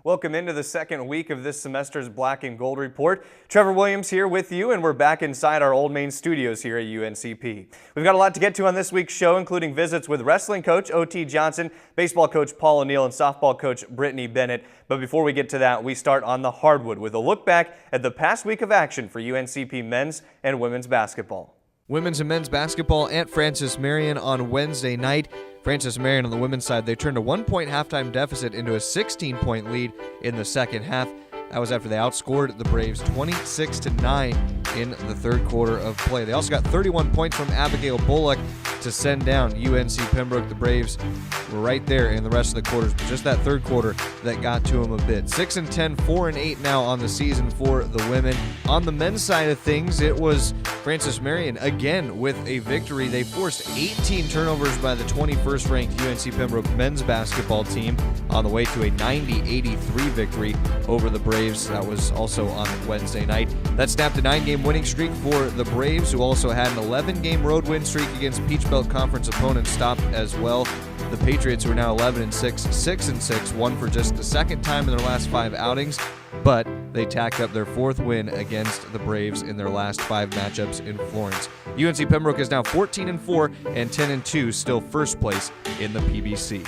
Welcome into the second week of this semester's Black and Gold Report. Trevor Williams here with you, and we're back inside our old main studios here at UNCP. We've got a lot to get to on this week's show, including visits with wrestling coach O.T. Johnson, baseball coach Paul O'Neill, and softball coach Brittany Bennett. But before we get to that, we start on the hardwood with a look back at the past week of action for UNCP men's and women's basketball. Women's and men's basketball at Francis Marion on Wednesday night. Francis Marion on the women's side, they turned a 1-point halftime deficit into a 16-point lead in the second half. That was after they outscored the Braves 26-9 in the third quarter of play. They also got 31 points from Abigail Bullock to send down UNC Pembroke. The Braves were right there in the rest of the quarters, but just that third quarter that got to them a bit. 6-10, 4-8 now on the season for the women. On the men's side of things, it was Francis Marion again with a victory. They forced 18 turnovers by the 21st ranked UNC Pembroke men's basketball team on the way to a 90-83 victory over the Braves. That was also on Wednesday night. That snapped a 9-game winning streak for the Braves, who also had an 11-game road win streak against Peach Belt Conference opponents stopped as well. The Patriots, who are now 11-6, 6-6, won for just the second time in their last 5 outings, but they tacked up their 4th win against the Braves in their last 5 matchups in Florence. UNC Pembroke is now 14-4 and 10-2, still first place in the PBC.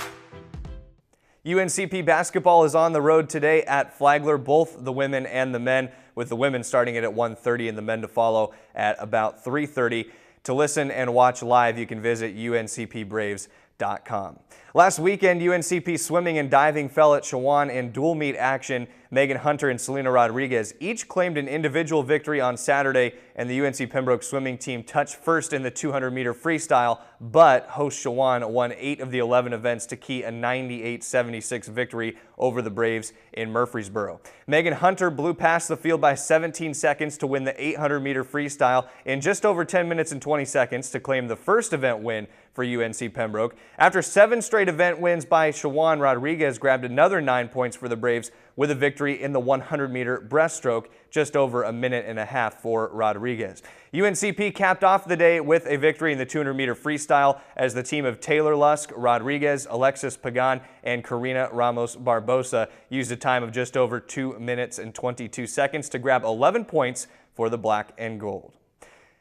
UNCP basketball is on the road today at Flagler, both the women and the men, with the women starting it at 1:30 and the men to follow at about 3:30. To listen and watch live, you can visit uncpbraves.com. Last weekend, UNCP swimming and diving fell at Shawan in dual meet action. Megan Hunter and Selena Rodriguez each claimed an individual victory on Saturday, and the UNC Pembroke swimming team touched first in the 200-meter freestyle, but host Shawan won 8 of the 11 events to key a 98-76 victory over the Braves in Murfreesboro. Megan Hunter blew past the field by 17 seconds to win the 800-meter freestyle in just over 10 minutes and 20 seconds to claim the first event win for UNC Pembroke. After 7 straight event wins by Shawan, Rodriguez grabbed another 9 points for the Braves with a victory in the 100-meter breaststroke, just over a minute and a half for Rodriguez. UNCP capped off the day with a victory in the 200-meter freestyle as the team of Taylor Lusk, Rodriguez, Alexis Pagan, and Karina Ramos Barbosa used a time of just over 2 minutes and 22 seconds to grab 11 points for the black and gold.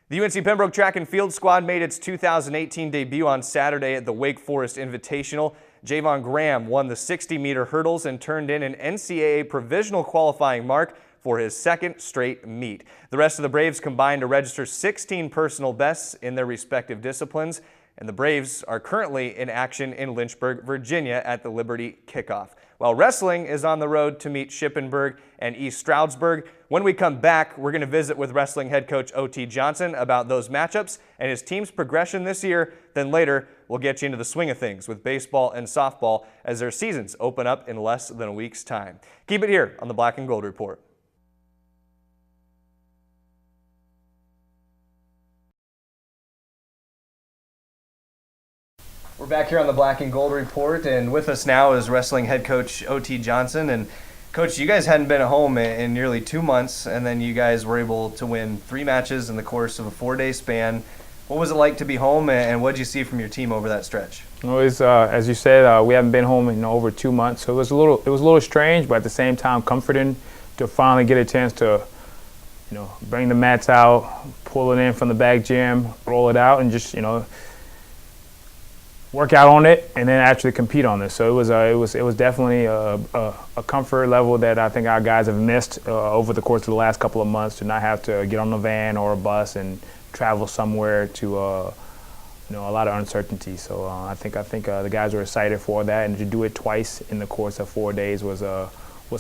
The UNC Pembroke track and field squad made its 2018 debut on Saturday at the Wake Forest Invitational. Javon Graham won the 60-meter hurdles and turned in an NCAA provisional qualifying mark for his 2nd straight meet. The rest of the Braves combined to register 16 personal bests in their respective disciplines, and the Braves are currently in action in Lynchburg, Virginia at the Liberty Kickoff, while wrestling is on the road to meet Shippensburg and East Stroudsburg. When we come back, we're going to visit with wrestling head coach O.T. Johnson about those matchups and his team's progression this year. Then later, we'll get you into the swing of things with baseball and softball as their seasons open up in less than a week's time. Keep it here on the Black and Gold Report. We're back here on the Black and Gold Report, and with us now is wrestling head coach O.T. Johnson. And Coach, you guys hadn't been at home in nearly 2 months, and then you guys were able to win 3 matches in the course of a 4-day span. What was it like to be home, and what did you see from your team over that stretch? Well, it was, as you said, we haven't been home in over 2 months, so it was a little strange, but at the same time comforting to finally get a chance to, bring the mats out, pull it in from the back gym, roll it out, and just, work out on it, and then actually compete on this. So it was definitely a comfort level that I think our guys have missed over the course of the last couple of months, to not have to get on a van or a bus and travel somewhere to a lot of uncertainty. So I think the guys were excited for that, and to do it twice in the course of 4 days was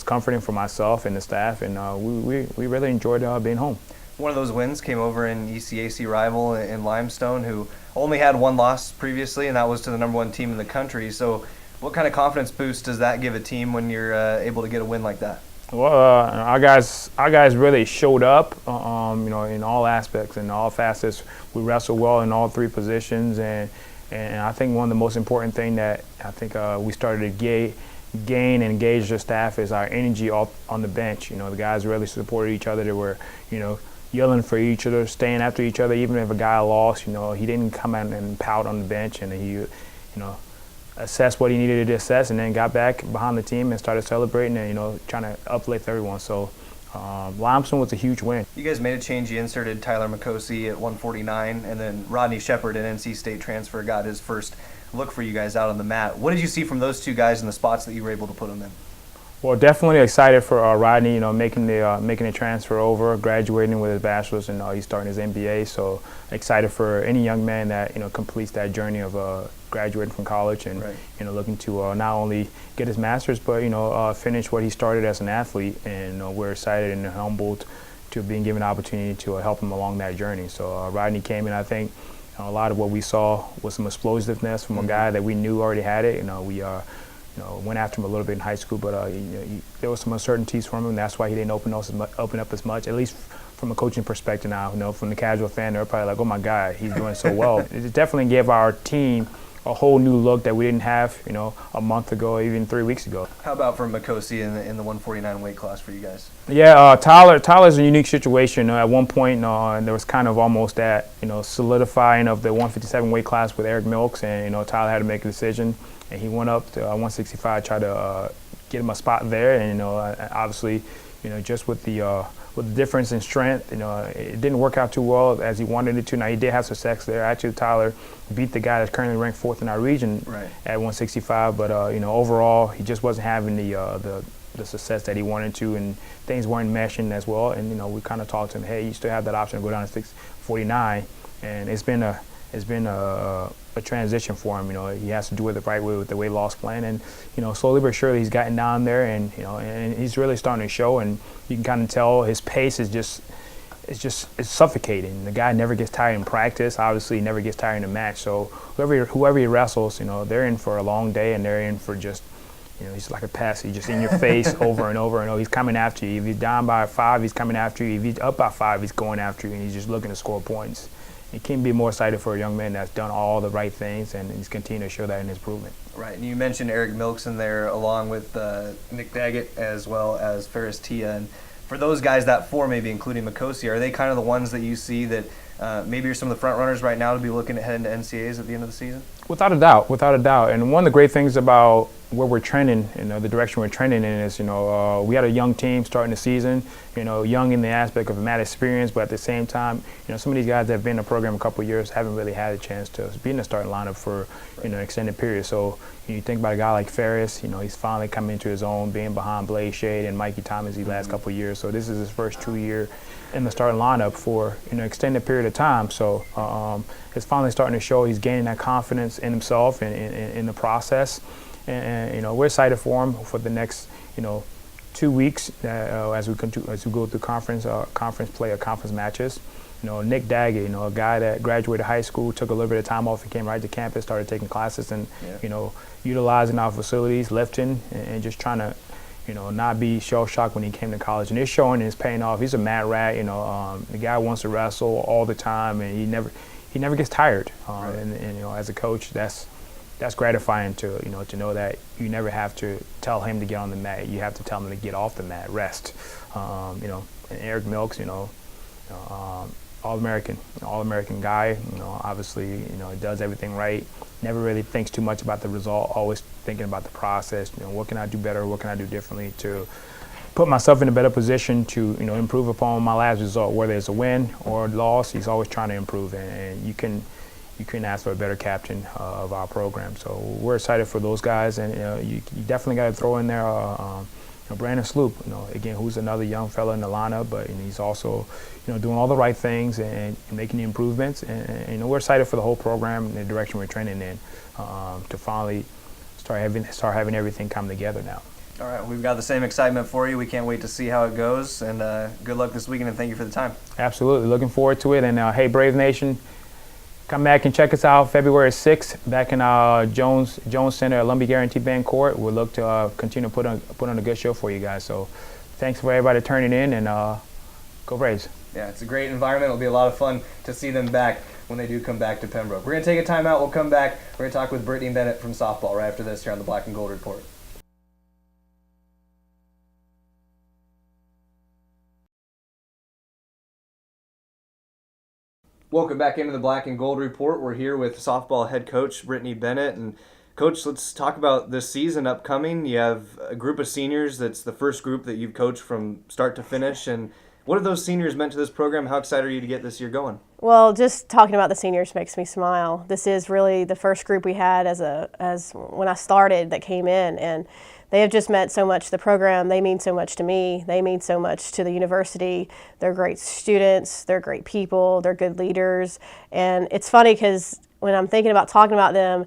comforting for myself and the staff, and we really enjoyed being home. One of those wins came over an ECAC rival in Limestone, who only had 1 loss previously, and that was to the #1 team in the country. So what kind of confidence boost does that give a team when you're able to get a win like that? Well, our guys really showed up, in all aspects and all facets. We wrestled well in all 3 positions, and I think one of the most important thing that I think we started to gain and engage the staff is our energy on the bench. The guys really supported each other. They were, yelling for each other, staying after each other. Even if a guy lost, he didn't come out and pout on the bench, and he, assessed what he needed to assess, and then got back behind the team and started celebrating and, trying to uplift everyone. So Limestone was a huge win. You guys made a change. You inserted Tyler McCosey at 149, and then Rodney Shepard, an NC State transfer, got his first look for you guys out on the mat. What did you see from those two guys in the spots that you were able to put them in? Well, definitely excited for Rodney, making the transfer over, graduating with his bachelor's, and he's starting his MBA. So excited for any young man that completes that journey of graduating from college and looking to not only get his master's but finish what he started as an athlete. And we're excited and humbled to being given the opportunity to help him along that journey. So Rodney came in. I think a lot of what we saw was some explosiveness from a guy that we knew already had it. We went after him a little bit in high school, but there was some uncertainties from him. That's why he didn't open up as much, at least from a coaching perspective now. From the casual fan, they're probably like, oh my God, he's doing so well. It definitely gave our team a whole new look that we didn't have, a month ago, even 3 weeks ago. How about for McCosey in the 149 weight class for you guys? Yeah, Tyler's a unique situation. At one point, there was kind of almost that, solidifying of the 157 weight class with Eric Milks, and Tyler had to make a decision. And he went up to 165, tried to get him a spot there. And obviously, just with the difference in strength, it didn't work out too well as he wanted it to. Now he did have success there. Actually, Tyler beat the guy that's currently ranked 4th in our region at 165. But overall, he just wasn't having the success that he wanted to, and things weren't meshing as well. And we kind of talked to him, hey, you still have that option to go down to 649, and it's been a transition for him. He has to do it the right way with the weight loss plan, and slowly but surely he's gotten down there, and and he's really starting to show, and you can kind of tell his pace is it's suffocating. The guy never gets tired in practice. Obviously, he never gets tired in a match. So whoever he wrestles, they're in for a long day, and they're in for just he's like a pest. He's just in your face over and over. He's coming after you. If you're down by 5, he's coming after you. If he's up by 5, he's going after you, and he's just looking to score points. You can't be more excited for a young man that's done all the right things, and he's continuing to show that in his improvement. Right, and you mentioned Eric Milks in there along with Nick Daggett as well as Ferris Tia. And for those guys, that 4 maybe including McCosey, are they kind of the ones that you see that maybe are some of the front runners right now to be looking to head into NCAAs at the end of the season? Without a doubt. And one of the great things about where we're trending, the direction we're trending in is, we had a young team starting the season, young in the aspect of mat experience, but at the same time, some of these guys that have been in the program a couple of years haven't really had a chance to be in the starting lineup for, an extended period. So you think about a guy like Ferris, he's finally coming into his own, being behind Blaze Shade and Mikey Thomas these last couple of years. So this is his first true year in the starting lineup for an extended period of time. So it's finally starting to show he's gaining that confidence in himself and in the process. And we're excited for him for the next 2 weeks as we go through conference play or conference matches. Nick Daggett, a guy that graduated high school, took a little bit of time off and came right to campus, started taking classes and utilizing our facilities, lifting and just trying to not be shell-shocked when he came to college. And it's showing and it's paying off. He's a mad rat. The guy wants to wrestle all the time, and he never gets tired. And as a coach, that's gratifying to know that you never have to tell him to get on the mat. You have to tell him to get off the mat, rest. And Eric Milks, all-American guy. Obviously, does everything right. Never really thinks too much about the result. Always thinking about the process. What can I do better? What can I do differently to put myself in a better position to improve upon my last result, whether it's a win or a loss. He's always trying to improve, and you couldn't ask for a better captain of our program. So we're excited for those guys, and you definitely got to throw in there Brandon Sloop, again, who's another young fella in the lineup, but he's also doing all the right things and making the improvements, and we're excited for the whole program and the direction we're trending in to finally start having everything come together now. All right, we've got the same excitement for you. We can't wait to see how it goes, and good luck this weekend, and thank you for the time. Absolutely, looking forward to it, and hey, Brave Nation, come back and check us out February 6th back in our Jones Center at Lumbee Guarantee Bank Court. We'll look to continue to put on a good show for you guys. So thanks for everybody turning in, and go Braves. Yeah, it's a great environment. It'll be a lot of fun to see them back when they do come back to Pembroke. We're going to take a timeout. We'll come back. We're going to talk with Brittany Bennett from softball right after this here on the Black and Gold Report. Welcome back into the Black and Gold Report. We're here with softball head coach Brittany Bennett, and Coach, let's talk about this season upcoming. You have a group of seniors that's the first group that you've coached from start to finish. And what have those seniors meant to this program? How excited are you to get this year going? Well, just talking about the seniors makes me smile. This is really the first group we had as when I started that came in, and they have just meant so much to the program. They mean so much to me. They mean so much to the university. They're great students. They're great people. They're good leaders. And it's funny because when I'm thinking about talking about them,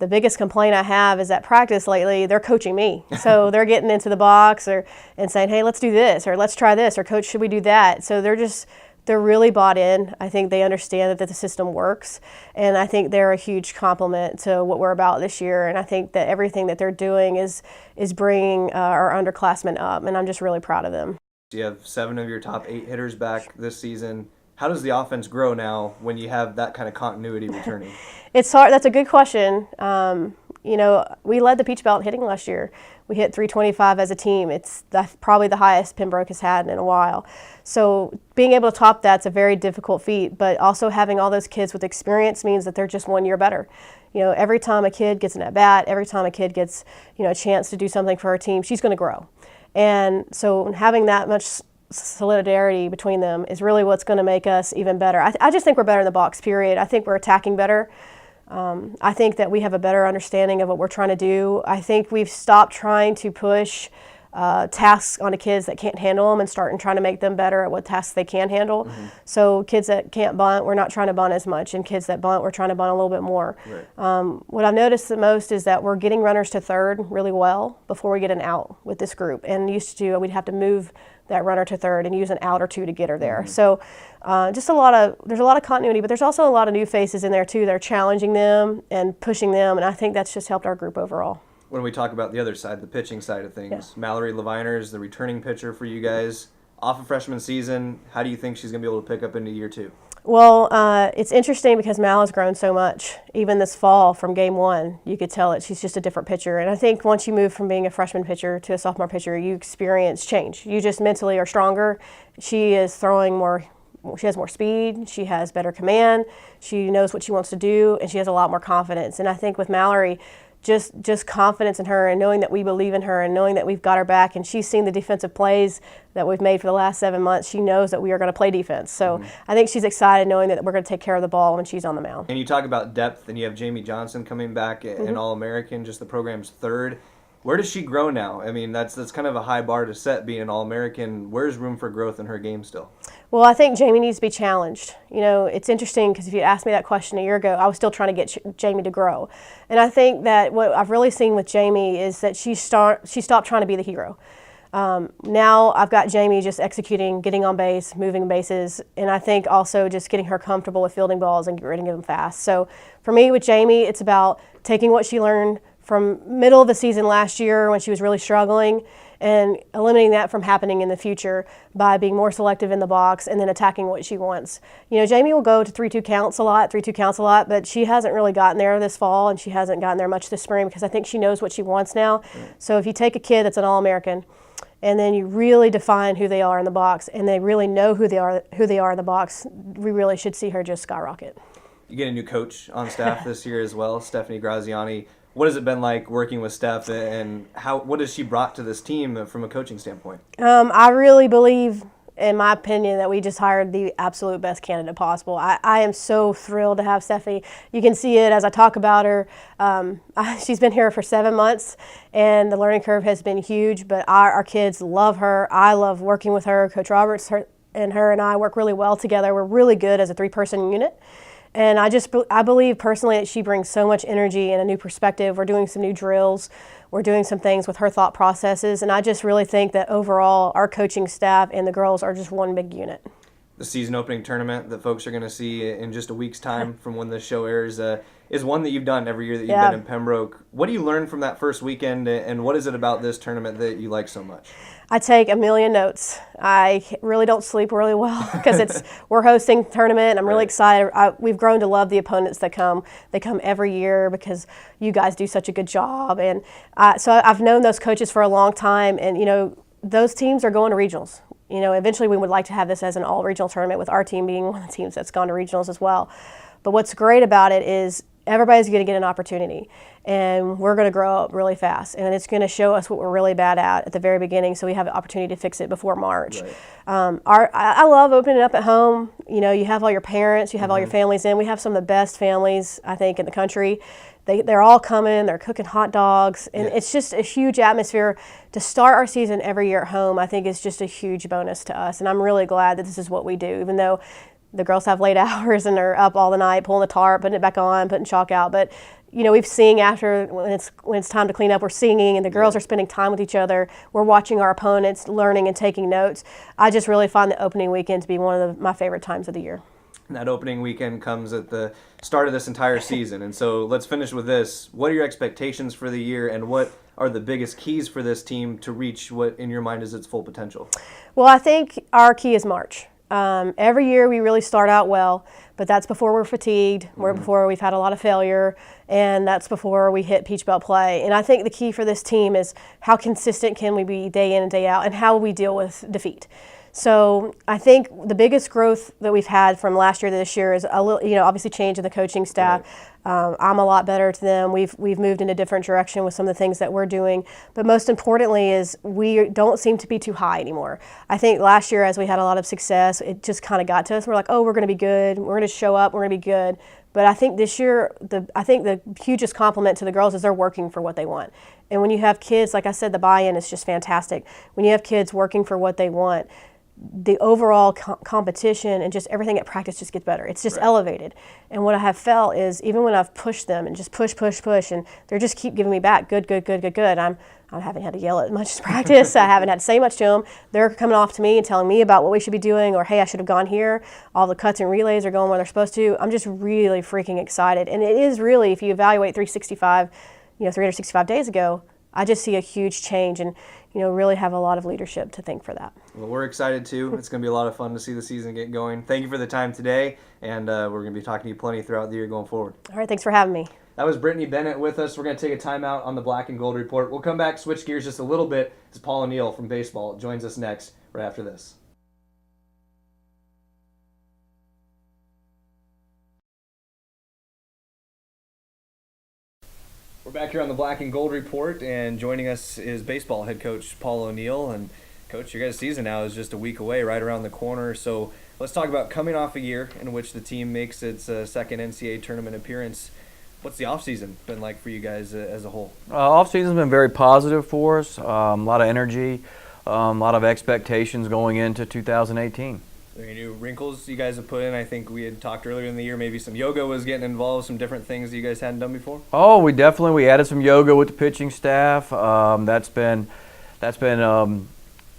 the biggest complaint I have is at practice lately, they're coaching me. So they're getting into the box and saying, hey, let's do this, or let's try this, or coach, should we do that? So they're really bought in. I think they understand that the system works, and I think they're a huge compliment to what we're about this year. And I think that everything that they're doing is bringing our underclassmen up, and I'm just really proud of them. You have 7 of your top 8 hitters back this season. How does the offense grow now when you have that kind of continuity returning? It's hard. That's a good question. We led the Peach Belt hitting last year. We hit 325 as a team. It's probably the highest Pembroke has had in a while. So being able to top that's a very difficult feat, but also having all those kids with experience means that they're just 1 year better. Every time a kid gets an at-bat, every time a kid gets, a chance to do something for our team, she's going to grow. And so having that much solidarity between them is really what's going to make us even better. I just think we're better in the box, period. I think we're attacking better. I think that we have a better understanding of what we're trying to do. I think we've stopped trying to push tasks onto kids that can't handle them and start trying to make them better at what tasks they can handle. Mm-hmm. So kids that can't bunt, we're not trying to bunt as much, and kids that bunt, we're trying to bunt a little bit more. Right. What I've noticed the most is that we're getting runners to third really well before we get an out with this group. And we'd have to move that runner to third and use an out or two to get her there. Mm-hmm. So there's a lot of continuity, but there's also a lot of new faces in there too that are challenging them and pushing them, and I think that's just helped our group overall. When we talk about the other side, the pitching side of things, yeah. Mallory Leviner is the returning pitcher for you guys. Off of freshman season, how do you think she's going to be able to pick up into year 2? Well, it's interesting because Mal has grown so much. Even this fall from game 1, you could tell that she's just a different pitcher. And I think once you move from being a freshman pitcher to a sophomore pitcher, you experience change. You just mentally are stronger. She is throwing more. She has more speed. She has better command. She knows what she wants to do, and she has a lot more confidence. And I think with Mallory, just confidence in her and knowing that we believe in her and knowing that we've got her back, and she's seen the defensive plays that we've made for the last 7 months. She knows that we are going to play defense. So I think she's excited knowing that we're going to take care of the ball when she's on the mound. And you talk about depth, and you have Jamie Johnson coming back, an All-American, just the program's 3rd. Where does she grow now? I mean, that's kind of a high bar to set, being an All-American. Where's room for growth in her game still? Well, I think Jamie needs to be challenged. It's interesting because if you asked me that question a year ago, I was still trying to get Jamie to grow. And I think that what I've really seen with Jamie is that she stopped trying to be the hero. Now I've got Jamie just executing, getting on base, moving bases, and I think also just getting her comfortable with fielding balls and getting them fast. So for me with Jamie, it's about taking what she learned from middle of the season last year when she was really struggling and eliminating that from happening in the future by being more selective in the box and then attacking what she wants. Jamie will go to 3-2 counts a lot, but she hasn't really gotten there this fall, and she hasn't gotten there much this spring because I think she knows what she wants now. Right. So if you take a kid that's an All-American and then you really define who they are in the box and they really know who they are in the box, we really should see her just skyrocket. You get a new coach on staff this year as well, Stephanie Graziani. What has it been like working with Steph, and what has she brought to this team from a coaching standpoint? I really believe, in my opinion, that we just hired the absolute best candidate possible. I am so thrilled to have Stephanie. You can see it as I talk about her. She's been here for 7 months, and the learning curve has been huge, but our kids love her. I love working with her. Coach Roberts and I work really well together. We're really good as a 3-person unit. And I believe personally that she brings so much energy and a new perspective. We're doing some new drills. We're doing some things with her thought processes. And I just really think that overall our coaching staff and the girls are just one big unit. The season opening tournament that folks are going to see in just a week's time from when this show airs is one that you've done every year that you've been in Pembroke. What do you learn from that first weekend, and what is it about this tournament that you like so much? I take a million notes. I really don't sleep really well because we're hosting a tournament, and I'm really excited. We've grown to love the opponents that come. They come every year because you guys do such a good job. And so I've known those coaches for a long time, and those teams are going to regionals. Eventually we would like to have this as an all-regional tournament with our team being one of the teams that's gone to regionals as well. But what's great about it is everybody's going to get an opportunity, and we're going to grow up really fast, and it's going to show us what we're really bad at the very beginning, so we have an opportunity to fix it before March. Right. I love opening it up at home. You know, you have all your parents, you have all your families in. We have some of the best families, I think, in the country. They're all coming, they're cooking hot dogs, and it's just a huge atmosphere. To start our season every year at home, I think is just a huge bonus to us, and I'm really glad that this is what we do, even though the girls have late hours and they're up all the night pulling the tarp, putting it back on, putting chalk out. But you know, we've sing after when it's time to clean up. We're singing, and the girls are spending time with each other. We're watching our opponents, learning and taking notes. I just really find the opening weekend to be one of my favorite times of the year. And that opening weekend comes at the start of this entire season. And so let's finish with this. What are your expectations for the year, and what are the biggest keys for this team to reach what in your mind is its full potential? Well, I think our key is March. Every year we really start out well, but that's before we're fatigued, before we've had a lot of failure, and that's before we hit Peach Belt play. And I think the key for this team is how consistent can we be day in and day out, and how we deal with defeat. So I think the biggest growth that we've had from last year to this year is a little, you know, obviously change in the coaching staff. Right. I'm a lot better to them. We've moved in a different direction with some of the things that we're doing. But most importantly is we don't seem to be too high anymore. I think last year, as we had a lot of success, it just kind of got to us. We're like, oh, we're going to be good. We're going to show up. We're going to be good. But I think this year, I think the hugest compliment to the girls is they're working for what they want. And when you have kids, like I said, the buy-in is just fantastic. When you have kids working for what they want, the overall competition and just everything at practice just gets better. It's just elevated. And what I have felt is even when I've pushed them and just push, and they just keep giving me back, good. I haven't had to yell at much as practice. I haven't had to say much to them. They're coming off to me and telling me about what we should be doing, or hey, I should have gone here. All the cuts and relays are going where they're supposed to. I'm just really freaking excited. And it is really, if you evaluate 365 days ago, I just see a huge change, and really have a lot of leadership to thank for that. Well, we're excited too. It's going to be a lot of fun to see the season get going. Thank you for the time today, and we're going to be talking to you plenty throughout the year going forward. All right, thanks for having me. That was Brittany Bennett with us. We're going to take a timeout on the Black and Gold Report. We'll come back, switch gears just a little bit, as Paul O'Neill from baseball joins us next, right after this. We're back here on the Black and Gold Report, and joining us is baseball head coach Paul O'Neill. And Coach, your guys' season now is just a week away, right around the corner. So let's talk about coming off a year in which the team makes its second NCAA tournament appearance. What's the offseason been like for you guys as a whole? Offseason's been very positive for us. A lot of energy, a lot of expectations going into 2018. Any new wrinkles you guys have put in? I think we had talked earlier in the year, maybe some yoga was getting involved, some different things that you guys hadn't done before? Oh, we added some yoga with the pitching staff. That's been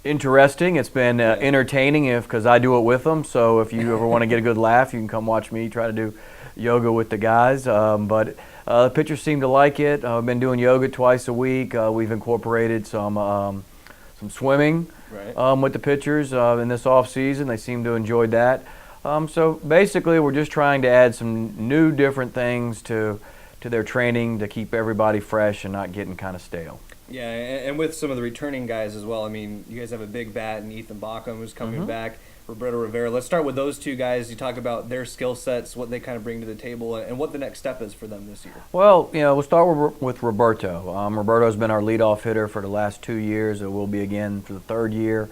interesting. It's been entertaining because I do it with them. So if you ever want to get a good laugh, you can come watch me try to do yoga with the guys. But the pitchers seem to like it. I've been doing yoga twice a week. We've incorporated some swimming. Right. With the pitchers in this off season. They seem to enjoy that. So basically we're just trying to add some new different things to their training to keep everybody fresh and not getting kind of stale. Yeah, and with some of the returning guys as well. I mean, you guys have a big bat in Ethan Backham who's coming back, Roberto Rivera. Let's start with those two guys. You talk about their skill sets, what they kind of bring to the table, and what the next step is for them this year. Well, we'll start with Roberto. Roberto's been our leadoff hitter for the last 2 years. It will be again for the third year.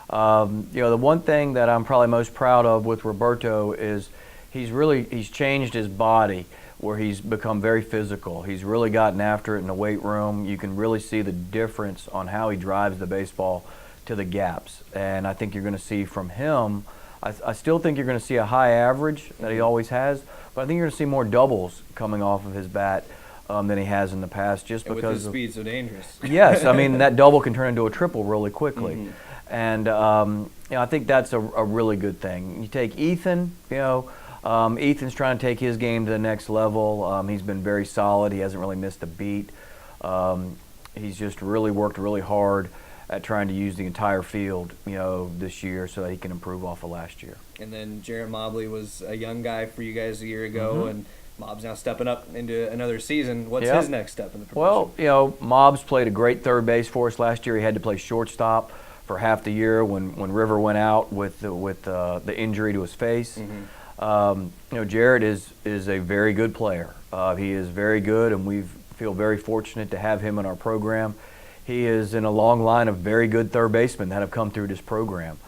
The one thing that I'm probably most proud of with Roberto is he's changed his body, where he's become very physical. He's really gotten after it in the weight room. You can really see the difference on how he drives the baseball to the gaps. And I think you're going to see from him, I still think you're going to see a high average that he always has, but I think you're going to see more doubles coming off of his bat than he has in the past, just and because with his speed so dangerous. Yes, I mean that double can turn into a triple really quickly. And I think that's a really good thing. You take Ethan, Ethan's trying to take his game to the next level. He's been very solid. He hasn't really missed a beat. He's just really worked really hard at trying to use the entire field, this year so that he can improve off of last year. And then Jarrett Mobley was a young guy for you guys a year ago, and Mob's now stepping up into another season. What's his next step in the progression? Well, Mob's played a great third base for us last year. He had to play shortstop for half the year when River went out with the injury to his face. Jared is a very good player. He is very good, and we feel very fortunate to have him in our program. He is in a long line of very good third basemen that have come through this program.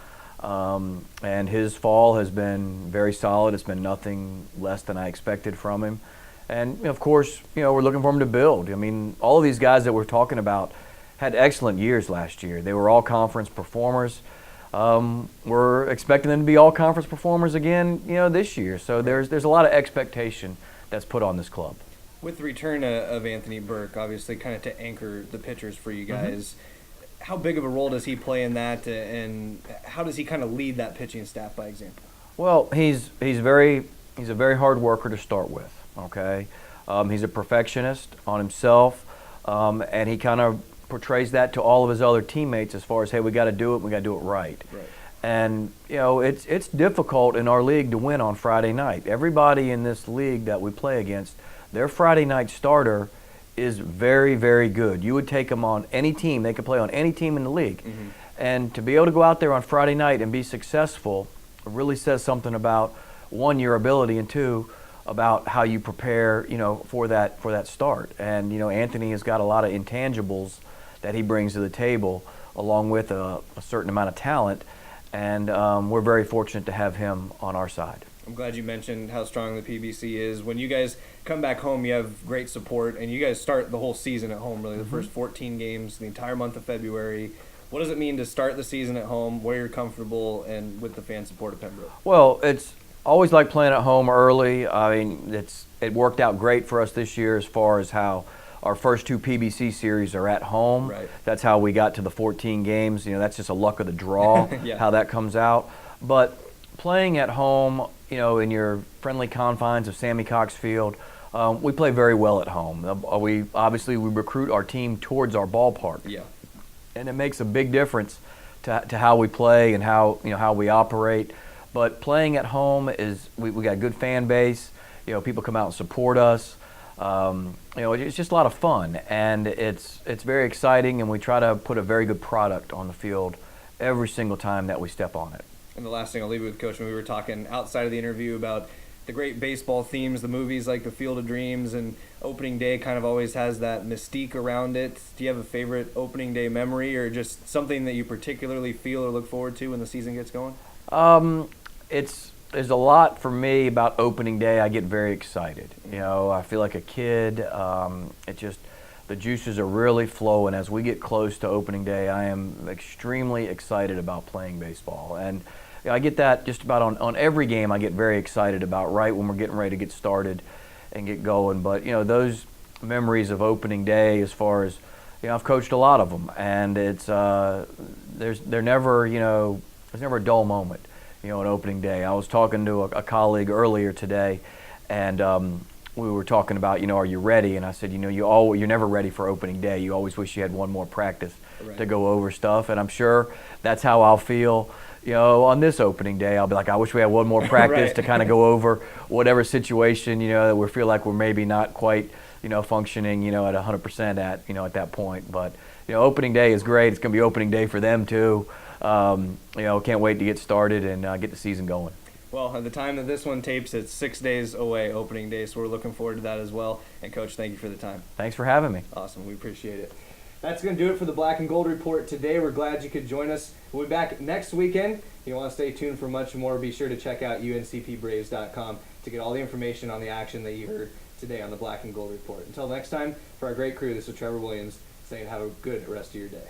And his fall has been very solid. It's been nothing less than I expected from him. And, of course, we're looking for him to build. I mean, all of these guys that we're talking about had excellent years last year. They were all conference performers. We're expecting them to be all conference performers again, this year. So there's a lot of expectation that's put on this club. With the return of Anthony Burke, obviously kind of to anchor the pitchers for you guys, how big of a role does he play in that, and how does he kind of lead that pitching staff by example? Well, he's a very hard worker to start with. Okay, he's a perfectionist on himself, and he kind of portrays that to all of his other teammates as far as, hey, we got to do it, we got to do it right. And it's difficult in our league to win on Friday night. Everybody in this league that we play against, their Friday night starter is very, very good. You would take them on any team. They could play on any team in the league. And to be able to go out there on Friday night and be successful really says something about, one, your ability, and two, about how you prepare, for that start. And Anthony has got a lot of intangibles that he brings to the table, along with a certain amount of talent, and we're very fortunate to have him on our side. I'm glad you mentioned how strong the PBC is. When you guys come back home, you have great support, and you guys start the whole season at home, really, the first 14 games, the entire month of February. What does it mean to start the season at home, where you're comfortable, and with the fan support of Pembroke? Well, it's always like playing at home early. I mean, it worked out great for us this year as far as how our first two PBC series are at home. Right. That's how we got to the 14 games. That's just a luck of the draw, how that comes out. But playing at home, in your friendly confines of Sammy Cox Field, we play very well at home. We recruit our team towards our ballpark. Yeah. And it makes a big difference to how we play and how we operate. But playing at home is we got a good fan base. People come out and support us. It's just a lot of fun, and it's very exciting, and we try to put a very good product on the field every single time that we step on it. And the last thing I'll leave you with, Coach, when we were talking outside of the interview about the great baseball themes, the movies like The Field of Dreams, and opening day kind of always has that mystique around it. Do you have a favorite opening day memory, or just something that you particularly feel or look forward to when the season gets going? There's a lot for me about opening day. I get very excited. I feel like a kid. The juices are really flowing as we get close to opening day. I am extremely excited about playing baseball, and I get that just about on every game. I get very excited about right when we're getting ready to get started and get going. But those memories of opening day, as far as I've coached a lot of them, and there's never a dull moment. On opening day. I was talking to a colleague earlier today, and we were talking about, are you ready? And I said, you're never ready for opening day. You always wish you had one more practice to go over stuff. And I'm sure that's how I'll feel, on this opening day. I'll be like, I wish we had one more practice to kind of go over whatever situation, that we feel like we're maybe not quite, functioning, at 100% at that point. But, opening day is great. It's going to be opening day for them too. Can't wait to get started and get the season going. Well, at the time that this one tapes, it's 6 days away, opening day, so we're looking forward to that as well. And, Coach, thank you for the time. Thanks for having me. Awesome. We appreciate it. That's going to do it for the Black and Gold Report today. We're glad you could join us. We'll be back next weekend. If you want to stay tuned for much more, be sure to check out uncpbraves.com to get all the information on the action that you heard today on the Black and Gold Report. Until next time, for our great crew, this is Trevor Williams saying have a good rest of your day.